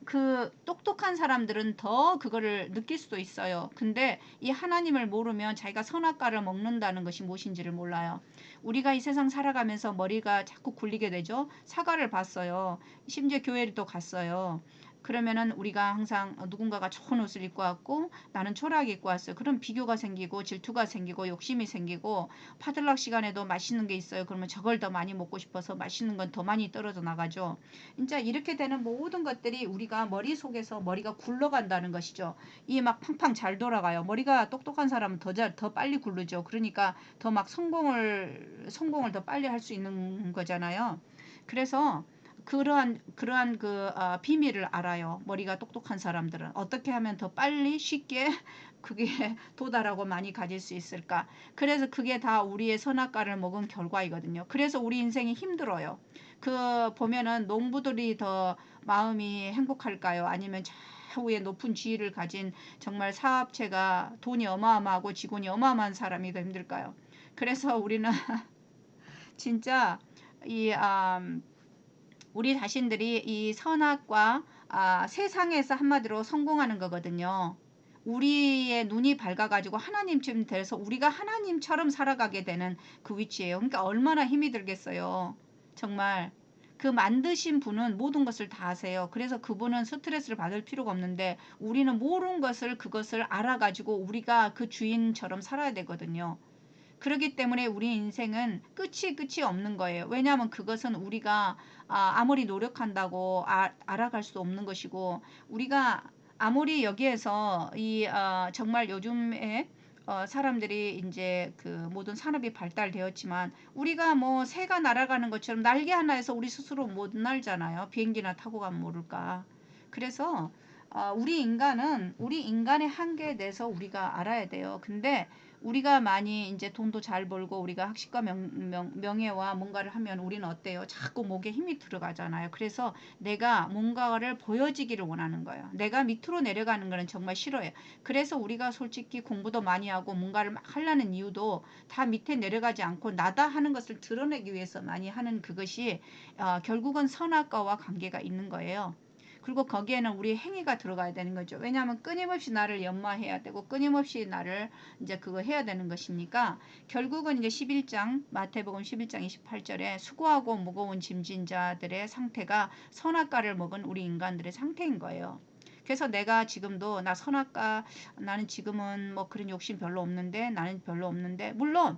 그 똑똑한 사람들은 더 그거를 느낄 수도 있어요. 근데 이 하나님을 모르면 자기가 선악과를 먹는다는 것이 무엇인지를 몰라요. 우리가 이 세상 살아가면서 머리가 자꾸 굴리게 되죠. 사과를 봤어요. 심지어 교회를 또 갔어요. 그러면은 우리가 항상 누군가가 좋은 옷을 입고 왔고 나는 초라하게 입고 왔어요. 그럼 비교가 생기고 질투가 생기고 욕심이 생기고 파들락 시간에도 맛있는 게 있어요. 그러면 저걸 더 많이 먹고 싶어서 맛있는 건 더 많이 떨어져 나가죠. 진짜 이렇게 되는 모든 것들이 우리가 머릿속에서 머리가 굴러간다는 것이죠. 이 막 팡팡 잘 돌아가요. 머리가 똑똑한 사람은 더 빨리 굴르죠. 그러니까 더 막 성공을 더 빨리 할 수 있는 거잖아요. 그래서 그러한 비밀을 알아요. 머리가 똑똑한 사람들은 어떻게 하면 더 빨리 쉽게 그게 도달하고 많이 가질 수 있을까? 그래서 그게 다 우리의 선악과를 먹은 결과이거든요. 그래서 우리 인생이 힘들어요. 보면은 농부들이 더 마음이 행복할까요? 아니면 좌우에 높은 지위를 가진 정말 사업체가 돈이 어마어마하고 직원이 어마어마한 사람이 더 힘들까요? 그래서 우리는 진짜 이 우리 자신들이 이 선악과 세상에서 한마디로 성공하는 거거든요. 우리의 눈이 밝아가지고 하나님쯤 돼서 우리가 하나님처럼 살아가게 되는 그 위치예요. 그러니까 얼마나 힘이 들겠어요. 정말 그 만드신 분은 모든 것을 다 아세요. 그래서 그분은 스트레스를 받을 필요가 없는데 우리는 모르는 것을 그것을 알아가지고 우리가 그 주인처럼 살아야 되거든요. 그렇기 때문에 우리 인생은 끝이 없는 거예요. 왜냐하면 그것은 우리가 아무리 노력한다고 알아갈 수 없는 것이고 우리가 아무리 여기에서 정말 요즘에 사람들이 이제 그 모든 산업이 발달되었지만 우리가 뭐 새가 날아가는 것처럼 날개 하나에서 우리 스스로 못 날잖아요. 비행기나 타고 가면 모를까. 그래서 우리 인간의 한계에 대해서 우리가 알아야 돼요. 근데 우리가 많이 이제 돈도 잘 벌고 우리가 학식과 명예와 뭔가를 하면 우리는 어때요? 자꾸 목에 힘이 들어가잖아요. 그래서 내가 뭔가를 보여지기를 원하는 거예요. 내가 밑으로 내려가는 거는 정말 싫어요. 그래서 우리가 솔직히 공부도 많이 하고 뭔가를 막 하려는 이유도 다 밑에 내려가지 않고 나다 하는 것을 드러내기 위해서 많이 하는 그것이 결국은 선악과와 관계가 있는 거예요. 그리고 거기에는 우리 행위가 들어가야 되는 거죠. 왜냐하면 끊임없이 나를 연마해야 되고 끊임없이 나를 이제 그거 해야 되는 것이니까 결국은 이제 11장 마태복음 11장 28절에 수고하고 무거운 짐진 자들의 상태가 선악과를 먹은 우리 인간들의 상태인 거예요. 그래서 내가 지금도 나는 지금은 뭐 그런 욕심 별로 없는데 나는 별로 없는데 물론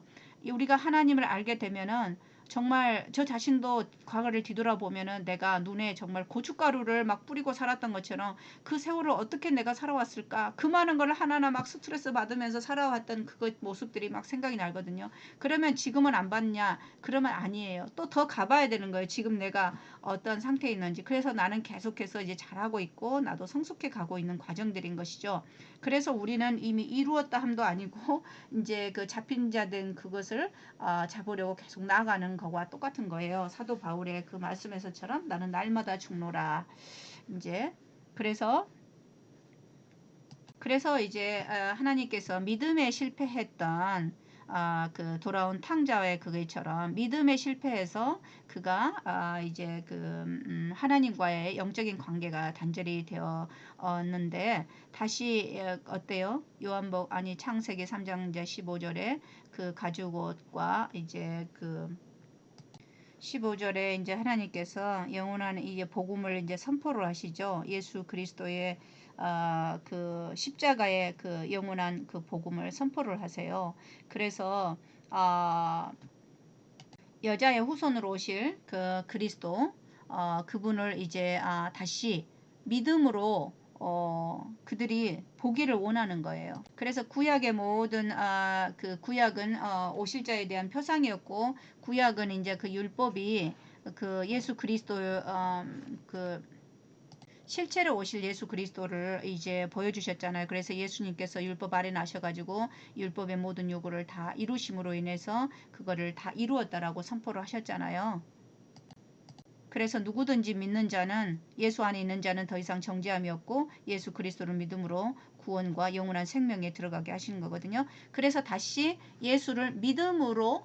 우리가 하나님을 알게 되면은 정말 저 자신도 과거를 뒤돌아보면은 내가 눈에 정말 고춧가루를 막 뿌리고 살았던 것처럼 그 세월을 어떻게 내가 살아왔을까? 그 많은 걸 하나하나 막 스트레스 받으면서 살아왔던 모습들이 막 생각이 나거든요. 그러면 지금은 안 받냐? 그러면 아니에요. 또 더 가봐야 되는 거예요. 지금 내가 어떤 상태에 있는지. 그래서 나는 계속해서 이제 잘하고 있고 나도 성숙해 가고 있는 과정들인 것이죠. 그래서 우리는 이미 이루었다 함도 아니고 이제 그 잡힌 자 된 그것을 잡으려고 계속 나아가는 거와 똑같은 거예요. 사도 바울의 그 말씀에서처럼 나는 날마다 죽노라. 이제 그래서 이제 하나님께서 믿음에 실패했던 그 돌아온 탕자의 그게처럼 믿음에 실패해서 그가 이제 하나님과의 영적인 관계가 단절이 되었는데 다시 어때요? 창세기 3장 이제 15절에 그 가죽옷과 이제 15절에 이제 하나님께서 영원한 이제 복음을 이제 선포를 하시죠. 예수 그리스도의 그 십자가의 그 영원한 그 복음을 선포를 하세요. 그래서 여자의 후손으로 오실 그 그리스도 그분을 이제 다시 믿음으로 그들이 보기를 원하는 거예요. 그래서 구약의 모든 그 구약은 오실 자에 대한 표상이었고, 구약은 이제 그 율법이 그 예수 그리스도 그 실제로 오실 예수 그리스도를 이제 보여주셨잖아요. 그래서 예수님께서 율법 아래 나셔가지고 율법의 모든 요구를 다 이루심으로 인해서 그거를 다 이루었다라고 선포를 하셨잖아요. 그래서 누구든지 믿는 자는, 예수 안에 있는 자는 더 이상 정죄함이 없고 예수 그리스도를 믿음으로 구원과 영원한 생명에 들어가게 하시는 거거든요. 그래서 다시 예수를 믿음으로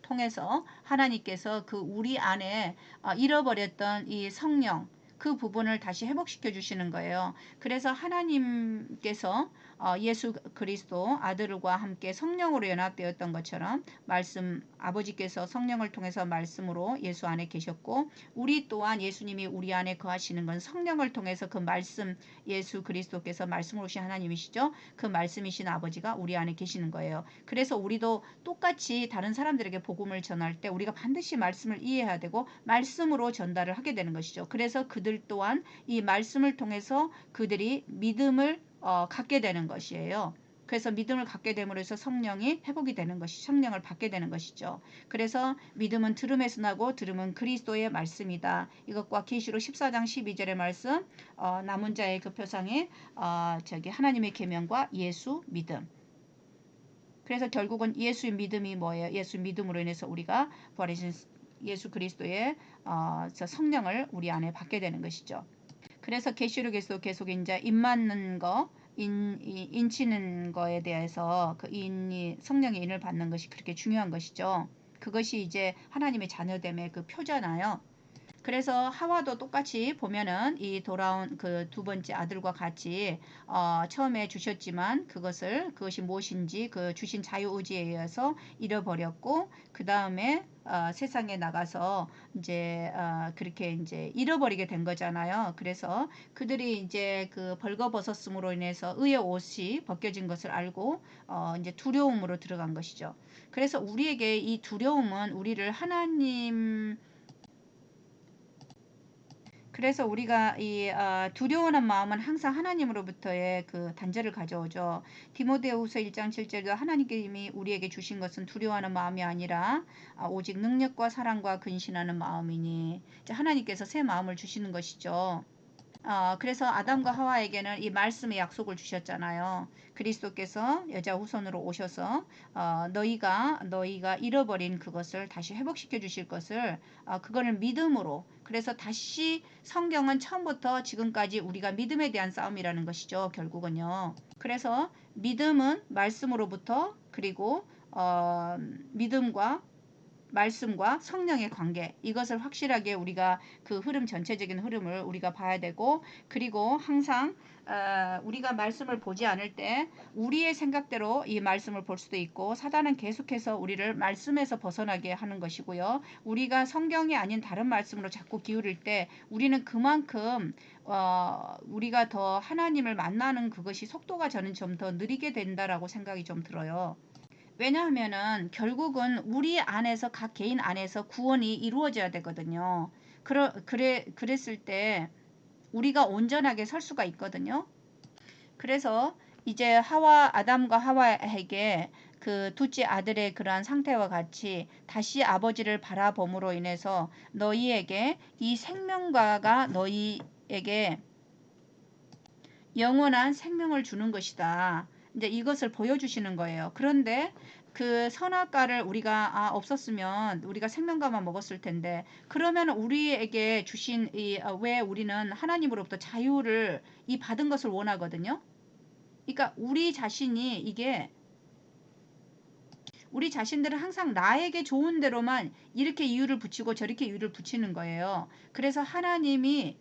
통해서 하나님께서 그 우리 안에 잃어버렸던 이 성령, 그 부분을 다시 회복시켜 주시는 거예요. 그래서 하나님께서 예수 그리스도 아들과 함께 성령으로 연합되었던 것처럼 아버지께서 성령을 통해서 말씀으로 예수 안에 계셨고, 우리 또한 예수님이 우리 안에 거하시는 건 성령을 통해서 그 말씀, 예수 그리스도께서 말씀으로 오신 하나님이시죠. 그 말씀이신 아버지가 우리 안에 계시는 거예요. 그래서 우리도 똑같이 다른 사람들에게 복음을 전할 때 우리가 반드시 말씀을 이해해야 되고 말씀으로 전달을 하게 되는 것이죠. 그래서 그들 또한 이 말씀을 통해서 그들이 믿음을 갖게 되는 것이에요. 그래서 믿음을 갖게 됨으로 해서 성령이 회복이 되는 것이, 성령을 받게 되는 것이죠. 그래서 믿음은 들음에서 나고 들음은 그리스도의 말씀이다. 이것과 계시록 14장 12절의 말씀, 남은 자의 그 표상에 하나님의 계명과 예수 믿음. 그래서 결국은 예수의 믿음이 뭐예요? 예수 믿음으로 인해서 우리가 부활하신 예수 그리스도의 성령을 우리 안에 받게 되는 것이죠. 그래서 계시록에서 계속 이제 인 맞는 거, 인치는 거에 대해서 그 인이 성령의 인을 받는 것이 그렇게 중요한 것이죠. 그것이 이제 하나님의 자녀됨의 그 표잖아요. 그래서 하와도 똑같이 보면은 이 돌아온 그 두 번째 아들과 같이 처음에 주셨지만 그것이 무엇인지 그 주신 자유의지에 의해서 잃어버렸고, 그 다음에 세상에 나가서 이제 그렇게 이제 잃어버리게 된 거잖아요. 그래서 그들이 이제 그 벌거벗었음으로 인해서 의의 옷이 벗겨진 것을 알고 이제 두려움으로 들어간 것이죠. 그래서 우리에게 이 두려움은 우리를 그래서 우리가 이 두려워하는 마음은 항상 하나님으로부터의 그 단절을 가져오죠. 디모데후서 1장 7절도 하나님께서 우리에게 주신 것은 두려워하는 마음이 아니라 오직 능력과 사랑과 근신하는 마음이니, 하나님께서 새 마음을 주시는 것이죠. 그래서 아담과 하와에게는 이 말씀의 약속을 주셨잖아요. 그리스도께서 여자 후손으로 오셔서 너희가 잃어버린 그것을 다시 회복시켜 주실 것을, 그거를 믿음으로, 그래서 다시 성경은 처음부터 지금까지 우리가 믿음에 대한 싸움이라는 것이죠. 결국은요. 그래서 믿음은 말씀으로부터, 그리고 믿음과 말씀과 성령의 관계, 이것을 확실하게 우리가 그 흐름, 전체적인 흐름을 우리가 봐야 되고, 그리고 항상 우리가 말씀을 보지 않을 때 우리의 생각대로 이 말씀을 볼 수도 있고, 사단은 계속해서 우리를 말씀에서 벗어나게 하는 것이고요. 우리가 성경이 아닌 다른 말씀으로 자꾸 기울일 때 우리는 그만큼 우리가 더 하나님을 만나는 그것이 속도가 저는 좀 더 느리게 된다라고 생각이 좀 들어요. 왜냐하면은 결국은 우리 안에서, 각 개인 안에서 구원이 이루어져야 되거든요. 그랬을 때 우리가 온전하게 설 수가 있거든요. 그래서 이제 아담과 하와에게 그 둘째 아들의 그러한 상태와 같이 다시 아버지를 바라봄으로 인해서 너희에게 이 생명과가 너희에게 영원한 생명을 주는 것이다. 이제 이것을 보여주시는 거예요. 그런데 그 선악과를 우리가 없었으면 우리가 생명과만 먹었을 텐데, 그러면 우리에게 주신 왜 우리는 하나님으로부터 자유를 받은 것을 원하거든요. 그러니까 우리 자신들은 항상 나에게 좋은 대로만 이렇게 이유를 붙이고 저렇게 이유를 붙이는 거예요. 그래서 하나님이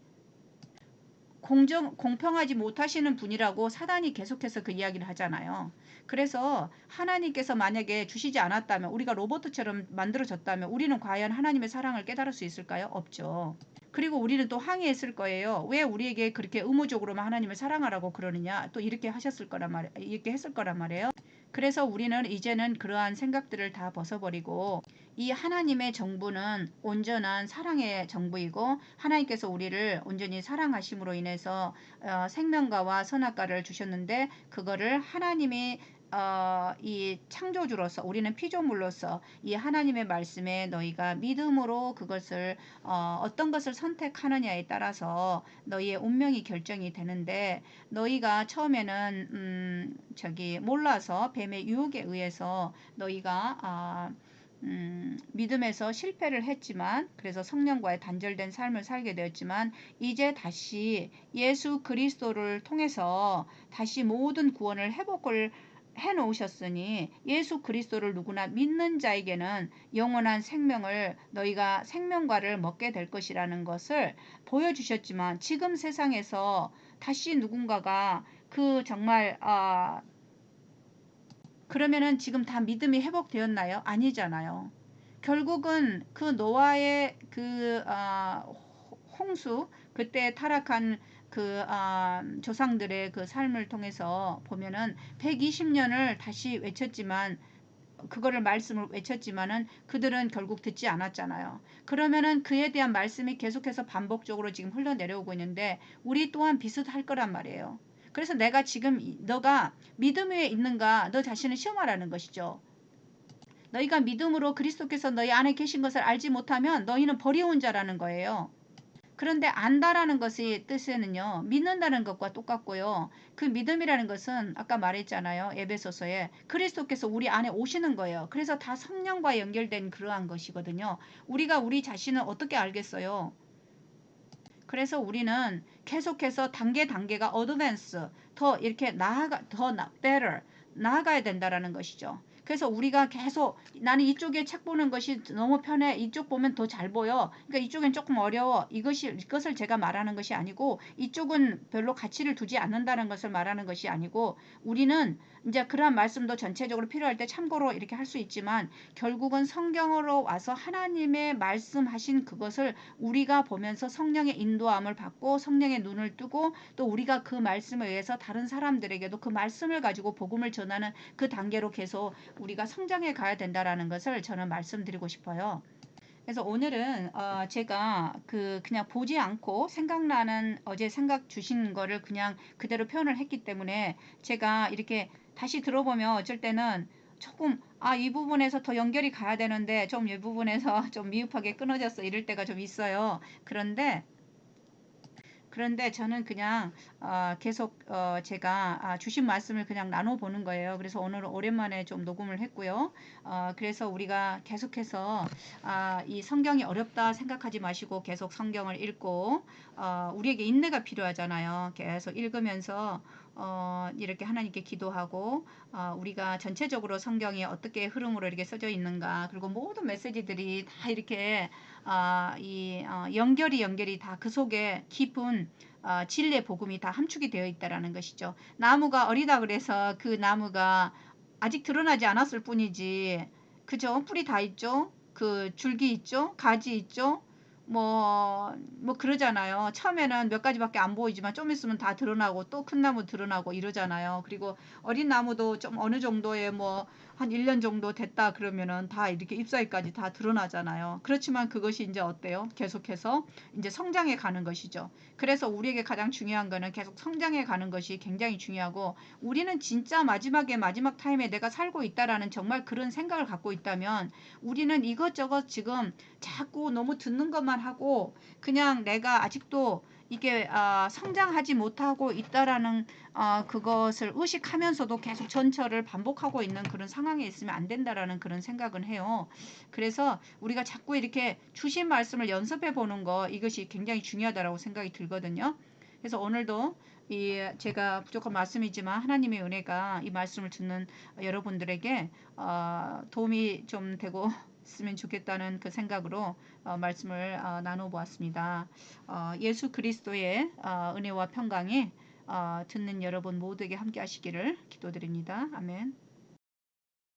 공평하지 못하시는 분이라고 사단이 계속해서 그 이야기를 하잖아요. 그래서 하나님께서 만약에 주시지 않았다면, 우리가 로봇처럼 만들어졌다면 우리는 과연 하나님의 사랑을 깨달을 수 있을까요? 없죠. 그리고 우리는 또 항의했을 거예요. 왜 우리에게 그렇게 의무적으로만 하나님을 사랑하라고 그러느냐. 또 이렇게 하셨을 거란 말, 이렇게 했을 거란 말이에요. 그래서 우리는 이제는 그러한 생각들을 다 벗어버리고 이 하나님의 정부는 온전한 사랑의 정부이고 하나님께서 우리를 온전히 사랑하심으로 인해서 생명과와 선악과를 주셨는데 그거를 하나님이 이 창조주로서 우리는 피조물로서 이 하나님의 말씀에 너희가 믿음으로 그것을 어떤 것을 선택하느냐에 따라서 너희의 운명이 결정이 되는데 너희가 처음에는 몰라서 뱀의 유혹에 의해서 너희가 믿음에서 실패를 했지만 그래서 성령과의 단절된 삶을 살게 되었지만 이제 다시 예수 그리스도를 통해서 다시 모든 구원을 회복을 해 놓으셨으니 예수 그리스도를 누구나 믿는 자에게는 영원한 생명을 너희가 생명과를 먹게 될 것이라는 것을 보여주셨지만 지금 세상에서 다시 누군가가 그 정말 그러면은 지금 다 믿음이 회복되었나요? 아니잖아요. 결국은 그 노아의 그 홍수 그때 타락한 그 조상들의 그 삶을 통해서 보면은 120년을 다시 외쳤지만 그거를 말씀을 외쳤지만은 그들은 결국 듣지 않았잖아요. 그러면은 그에 대한 말씀이 계속해서 반복적으로 지금 흘러내려오고 있는데 우리 또한 비슷할 거란 말이에요. 그래서 내가 지금 너가 믿음 위에 있는가 너 자신을 시험하라는 것이죠. 너희가 믿음으로 그리스도께서 너희 안에 계신 것을 알지 못하면 너희는 버리운 자라는 거예요. 그런데 안다라는 것의 뜻에는요. 믿는다는 것과 똑같고요. 그 믿음이라는 것은 아까 말했잖아요. 에베소서에 그리스도께서 우리 안에 오시는 거예요. 그래서 다 성령과 연결된 그러한 것이거든요. 우리가 우리 자신을 어떻게 알겠어요? 그래서 우리는 계속해서 단계가 어드밴스 더 이렇게 better 나아가야 된다라는 것이죠. 그래서 우리가 계속 나는 이쪽에 책 보는 것이 너무 편해. 이쪽 보면 더 잘 보여. 그러니까 이쪽엔 조금 어려워. 이것을 제가 말하는 것이 아니고 이쪽은 별로 가치를 두지 않는다는 것을 말하는 것이 아니고 우리는 이제 그러한 말씀도 전체적으로 필요할 때 참고로 이렇게 할 수 있지만 결국은 성경으로 와서 하나님의 말씀하신 그것을 우리가 보면서 성령의 인도함을 받고 성령의 눈을 뜨고 또 우리가 그 말씀에 의해서 다른 사람들에게도 그 말씀을 가지고 복음을 전하는 그 단계로 계속 우리가 성장해 가야 된다라는 것을 저는 말씀드리고 싶어요. 그래서 오늘은 제가 그냥 보지 않고 생각나는 어제 생각 주신 거를 그냥 그대로 표현을 했기 때문에 제가 이렇게 다시 들어보면 어쩔 때는 조금 이 부분에서 더 연결이 가야 되는데 좀 이 부분에서 좀 미흡하게 끊어졌어 이럴 때가 좀 있어요. 그런데 저는 그냥 계속 제가 주신 말씀을 그냥 나눠보는 거예요. 그래서 오늘 오랜만에 좀 녹음을 했고요. 그래서 우리가 계속해서 이 성경이 어렵다 생각하지 마시고 계속 성경을 읽고 우리에게 인내가 필요하잖아요. 계속 읽으면서 이렇게 하나님께 기도하고 우리가 전체적으로 성경이 어떻게 흐름으로 이렇게 써져 있는가 그리고 모든 메시지들이 다 이렇게 연결이 다 그 속에 깊은 진리의 복음이 다 함축이 되어 있다라는 것이죠. 나무가 어리다 그래서 그 나무가 아직 드러나지 않았을 뿐이지. 그죠? 뿌리 다 있죠? 그 줄기 있죠? 가지 있죠? 뭐 그러잖아요. 처음에는 몇 가지밖에 안 보이지만 좀 있으면 다 드러나고 또 큰 나무 드러나고 이러잖아요. 그리고 어린 나무도 좀 어느 정도의 한 1년 정도 됐다 그러면은 다 이렇게 잎사귀까지 다 드러나잖아요. 그렇지만 그것이 이제 어때요? 계속해서 이제 성장해 가는 것이죠. 그래서 우리에게 가장 중요한 거는 계속 성장해 가는 것이 굉장히 중요하고 우리는 진짜 마지막 타임에 내가 살고 있다라는 정말 그런 생각을 갖고 있다면 우리는 이것저것 지금 자꾸 너무 듣는 것만 하고 그냥 내가 아직도 이게 성장하지 못하고 있다라는 그것을 의식하면서도 계속 전철을 반복하고 있는 그런 상황에 있으면 안 된다라는 그런 생각은 해요. 그래서 우리가 자꾸 이렇게 주신 말씀을 연습해 보는 거 이것이 굉장히 중요하다라고 생각이 들거든요. 그래서 오늘도 제가 부족한 말씀이지만 하나님의 은혜가 이 말씀을 듣는 여러분들에게 도움이 좀 되고 있으면 좋겠다는 그 생각으로 말씀을 나눠 보았습니다. 예수 그리스도의 은혜와 평강이 듣는 여러분 모두에게 함께 하시기를 기도드립니다. 아멘.